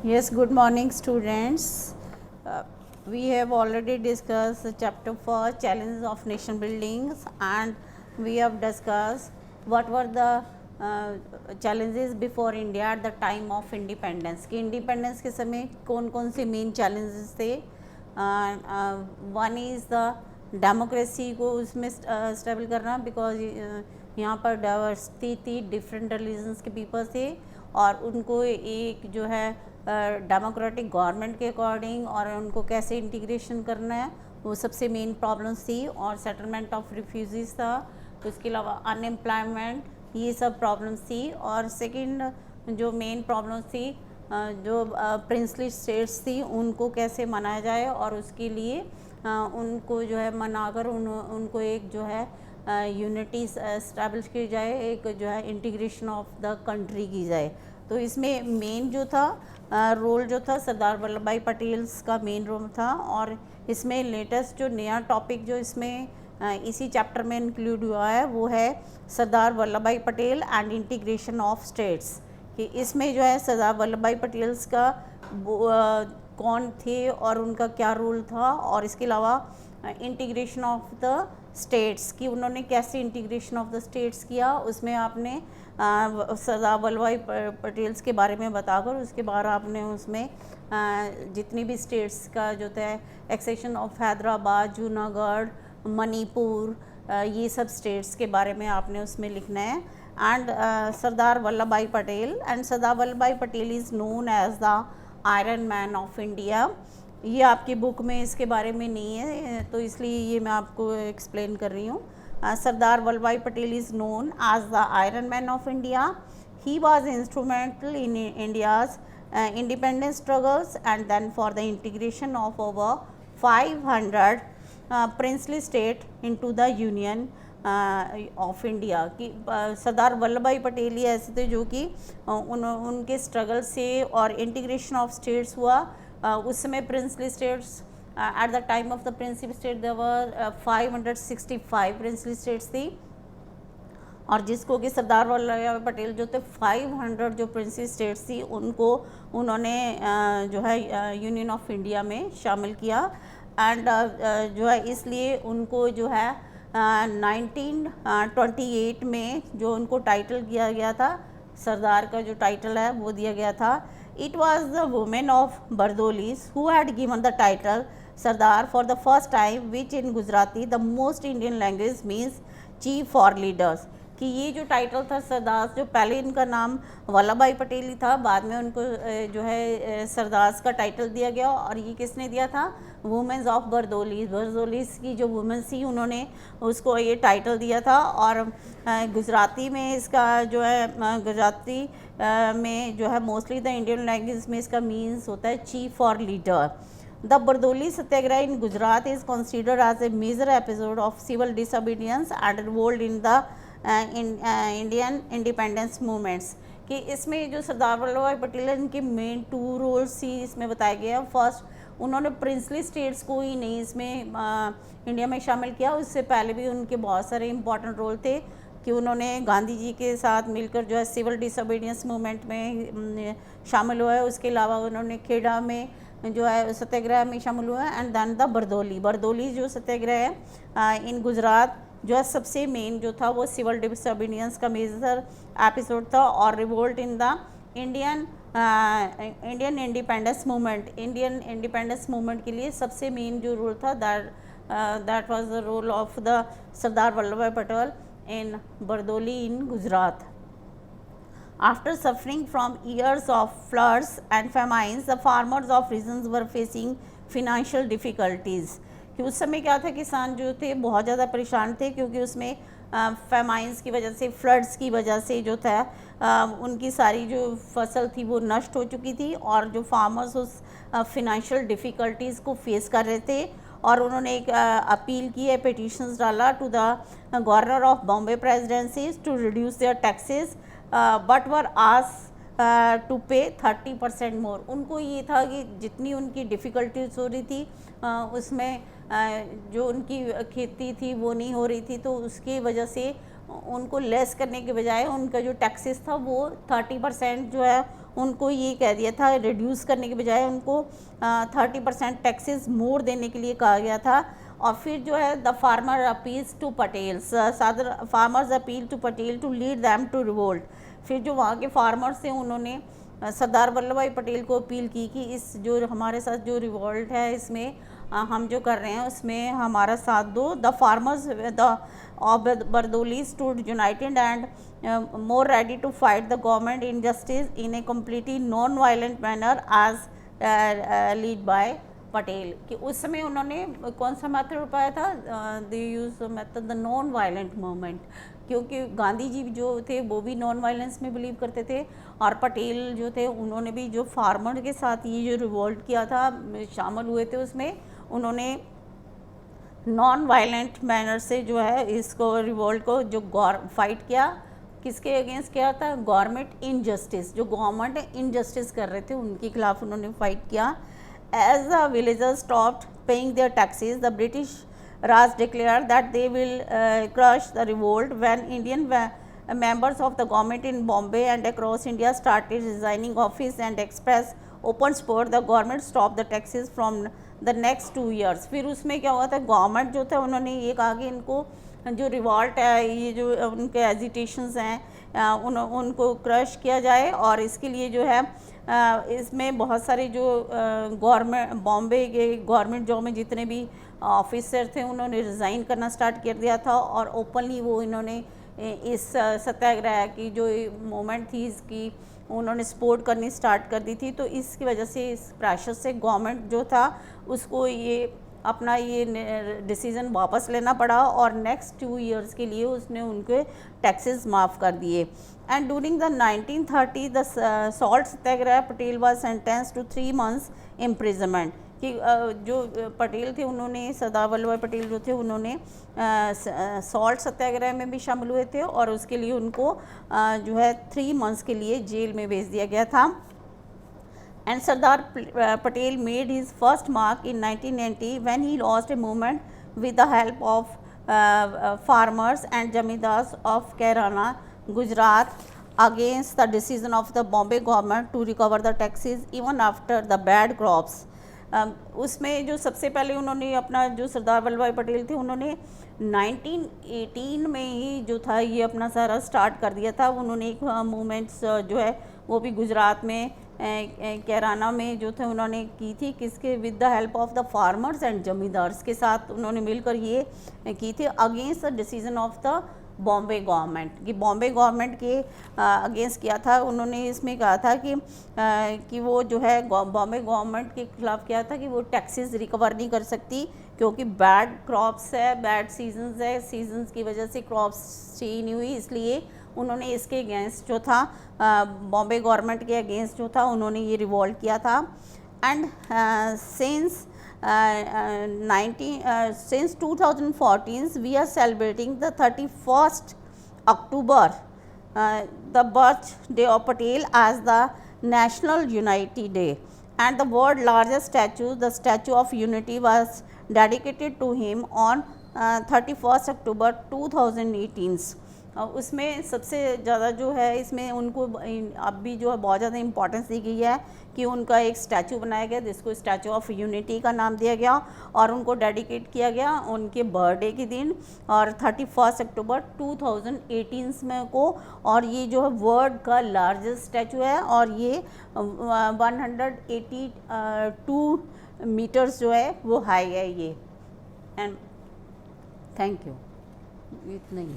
Yes, good morning, students. We have already discussed chapter 4 challenges of nation buildings, and we have discussed what were the challenges before India at the time of independence. कि independence के समय कौन कौन से main challenges थे. One is the democracy को उसमें stable करना, बिकॉज यहाँ पर डाइवर्सिटी थी, डिफरेंट रिलीजन्स के पीपल थे और उनको एक जो है डेमोक्रेटिक गवर्नमेंट के अकॉर्डिंग और उनको कैसे इंटीग्रेशन करना है वो सबसे मेन प्रॉब्लम्स थी. और सेटलमेंट ऑफ रिफ्यूजीज था, उसके अलावा अनएम्प्लॉयमेंट, ये सब प्रॉब्लम्स थी. और सेकंड जो मेन प्रॉब्लम्स थी जो प्रिंसली स्टेट्स थी उनको कैसे मनाया जाए और उसके लिए उनको जो है मनाकर उनको एक जो है यूनिटी इस्टेब्लिश की जाए, एक जो है इंटीग्रेशन ऑफ द कंट्री की जाए. तो इसमें मेन जो था रोल जो था सरदार वल्लभ भाई पटेल का मेन रोल था. और इसमें लेटेस्ट जो नया टॉपिक जो इसमें इसी चैप्टर में इंक्लूड हुआ है वो है सरदार Vallabh Bhai Patel and integration of states. कि इसमें जो है सरदार वल्लभ भाई पटेल का कौन थे और उनका क्या रोल था, और इसके अलावा इंटीग्रेशन ऑफ द स्टेट्स कि उन्होंने कैसे इंटीग्रेशन ऑफ द स्टेट्स किया, उसमें आपने सरदार वल्लभ भाई पटेल के बारे में बताकर उसके बाद आपने उसमें जितनी भी स्टेट्स का जो था एक्सेशन ऑफ हैदराबाद, जूनागढ़, मणिपुर, ये सब स्टेट्स के बारे में आपने उसमें लिखना है. And Sardar Vallabh Bhai Patel is known as the iron man of India. ये आपकी बुक में इसके बारे में नहीं है तो इसलिए ये मैं आपको एक्सप्लेन कर रही हूँ. Sardar Vallabh Bhai Patel is known as the iron man of India. He was instrumental in India's independence struggles and then for the integration of over 500 princely state into the union of India. कि सरदार वल्लभ भाई पटेल ही ऐसे थे जो कि उनके स्ट्रगल से और इंटीग्रेशन ऑफ स्टेट्स हुआ. उस समय princely states at the time of the principal state there were 565 princely states थी, और जिसको कि सरदार वल्लभ भाई पटेल जो थे 500 जो प्रिंसली स्टेट्स थी उनको उन्होंने जो है यूनियन ऑफ इंडिया में शामिल किया. एंड जो है इसलिए उनको जो है 1928 में जो उनको टाइटल दिया गया था, सरदार का जो टाइटल है वो दिया गया था. It was the women of Bardoli's who had given the title Sardar for the first time, which in Gujarati the most Indian language means chief और लीडर्स. कि ये जो टाइटल था सरदार, जो पहले इनका नाम वल्लभ भाई पटेल ही था, बाद में उनको जो है सरदार का टाइटल दिया गया. और ये किसने दिया था? वुमेन्स ऑफ बरदौलीज की जो वुमेन्स थी उन्होंने उसको ये टाइटल दिया था. और गुजराती में इसका जो है गुजराती में जो है मोस्टली द इंडियन लैंग्वेज में इसका मीन्स होता है चीफ और leader. The Bardoli Satyagraha in Gujarat is considered as a major episode of civil disobedience and revolt in the Indian independence movements. कि इसमें जो सरदार वल्लभ भाई पटेल इनके मेन 2 रोल्स ही इसमें बताए गए हैं. फर्स्ट, उन्होंने प्रिंसली स्टेट्स को ही नहीं इसमें इंडिया में शामिल किया, उससे पहले भी उनके बहुत सारे इंपॉर्टेंट रोल थे. कि उन्होंने गांधी जी के साथ मिलकर जो है सिविल डिसोबीडियंस मूवमेंट में शामिल हुआ है. उसके अलावा उन्होंने खेड़ा में जो है सत्याग्रह में शामिल हुआ है. एंड दैन द बरदौली जो सत्याग्रह है इन गुजरात जो है सबसे मेन जो था वो सिविल डिसोबीडियंस का मेजर एपिसोड था. और revolt in the Indian independence movement के लिए सबसे मेन जो रोल था that was the role of the Sardar Vallabh Bhai Patel in Bardoli in Gujarat. After suffering from years of floods and famines, the farmers of regions were facing financial difficulties. कि उस समय क्या था, किसान जो थे बहुत ज़्यादा परेशान थे क्योंकि उसमें फेमाइंस की वजह से, फ्लड्स की वजह से जो था उनकी सारी जो फसल थी वो नष्ट हो चुकी थी. और जो फार्मर्स उस फिनेंशियल डिफ़िकल्टीज़ को फेस कर रहे थे और उन्होंने एक अपील की है, पिटिशंस डाला to the governor of Bombay presidencies to reduce their taxes but were आस टू पे 30% मोर. उनको ये था कि जितनी उनकी डिफ़िकल्टीज हो रही थी उसमें जो उनकी खेती थी वो नहीं हो रही थी, तो उसकी वजह से उनको लेस करने के बजाय उनका जो टैक्सेस था वो 30% जो है उनको ये कह दिया था, रिड्यूस करने के बजाय उनको 30% टैक्सेस मोर देने के लिए कहा गया था। और फिर जो है the farmer appeals to Patel, farmers appeal to Patel to lead them to revolt. फिर जो वहाँ के फार्मर्स थे उन्होंने सरदार वल्लभ भाई पटेल को अपील की कि इस जो हमारे साथ जो रिवोल्ट है इसमें हम जो कर रहे हैं उसमें हमारा साथ दो। The farmers the of Bardoli stood United and more ready to fight the government injustice in a completely non-violent manner as lead by Patel. कि उस समय उन्होंने कौन सा मेथड उठाया था, they use method the non violent movement, क्योंकि गांधी जी जो थे वो भी नॉन वायलेंस में बिलीव करते थे, और पटेल जो थे उन्होंने भी जो फार्मर के साथ ये जो रिवोल्ट किया था शामिल हुए थे, उसमें उन्होंने नॉन वायलेंट मैनर से जो है इसको रिवोल्ट को जो फाइट किया। किसके अगेंस्ट किया था, गवर्नमेंट इनजस्टिस, जो गवर्नमेंट इनजस्टिस कर रहे थे उनके खिलाफ उन्होंने फाइट किया। As the villagers stopped paying their taxes, the British Raj declare that they will crush the revolt when Indian members of the government in Bombay and across India started resigning office and express open support. The government stopped the taxes from the next 2 years. फिर उसमें क्या हुआ था, government जो था उन्होंने ये कहा कि इनको जो रिवॉल्ट है, ये जो उनके एजिटेशंस हैं उनको क्रश किया जाए, और इसके लिए जो है इसमें बहुत सारे जो गवर्नमेंट बॉम्बे के गवर्नमेंट जॉब में जितने भी ऑफिसर थे उन्होंने रिज़ाइन करना स्टार्ट कर दिया था, और ओपनली वो इन्होंने इस सत्याग्रह की जो मूवमेंट थी इसकी उन्होंने सपोर्ट करनी स्टार्ट कर दी थी। तो इसकी वजह से इस प्रेशर से गवर्नमेंट जो था उसको ये अपना ये डिसीज़न वापस लेना पड़ा, और नेक्स्ट 2 इयर्स के लिए उसने उनके टैक्सेस माफ़ कर दिए। And during the 1930 the salt Satyagraha Patel was sentence to 3 months imprisonment. कि जो पटेल थे उन्होंने, सरदार वल्लभ भाई पटेल जो थे उन्होंने सॉल्ट सत्याग्रह में भी शामिल हुए थे, और उसके लिए उनको जो है 3 months के लिए जेल में भेज दिया गया था। And Sardar Patel made his first mark in 1990 when he lost a movement with the help of farmers and jamidars of Kairana, Gujarat, against the decision of the Bombay government to recover the taxes even after the bad crops. उसमें जो सबसे पहले उन्होंने अपना जो सरदार वल्लभ भाई पटेल थे उन्होंने 1918 में ही जो था ये अपना सारा स्टार्ट कर दिया था। उन्होंने एक मूवमेंट्स जो है वो भी गुजरात में कैराना में जो थे उन्होंने की थी, किसके with the help of the farmers and zamindars के साथ उन्होंने मिलकर ये की थी against the decision of the Bombay government. कि बॉम्बे गवर्नमेंट के अगेंस्ट किया था उन्होंने। इसमें कहा था कि वो जो है बॉम्बे गवर्नमेंट के खिलाफ किया था कि वो टैक्सेस रिकवर नहीं कर सकती क्योंकि बैड क्रॉप्स है, बैड सीजन्स है, सीजन्स की वजह से क्रॉप्स सही नहीं हुई, इसलिए उन्होंने इसके अगेंस्ट जो था बॉम्बे गवर्नमेंट के अगेंस्ट जो था उन्होंने ये रिवॉल्ट किया था। And since 2014 we are celebrating the 31st October, the birthday of Patel, as the National Unity Day, and the world largest statue, the Statue of Unity, was dedicated to him on 31st October 2018। उसमें सबसे ज़्यादा जो है इसमें उनको अब भी जो है बहुत ज़्यादा इम्पोर्टेंस दी गई है कि उनका एक स्टैचू बनाया गया जिसको स्टैचू ऑफ यूनिटी का नाम दिया गया, और उनको डेडिकेट किया गया उनके बर्थडे के दिन, और 31 अक्टूबर 2018 में को। और ये जो है वर्ल्ड का लार्जेस्ट स्टैचू है, और ये 182 मीटर्स जो है वो हाई है ये। एंड थैंक यू, इतना ही।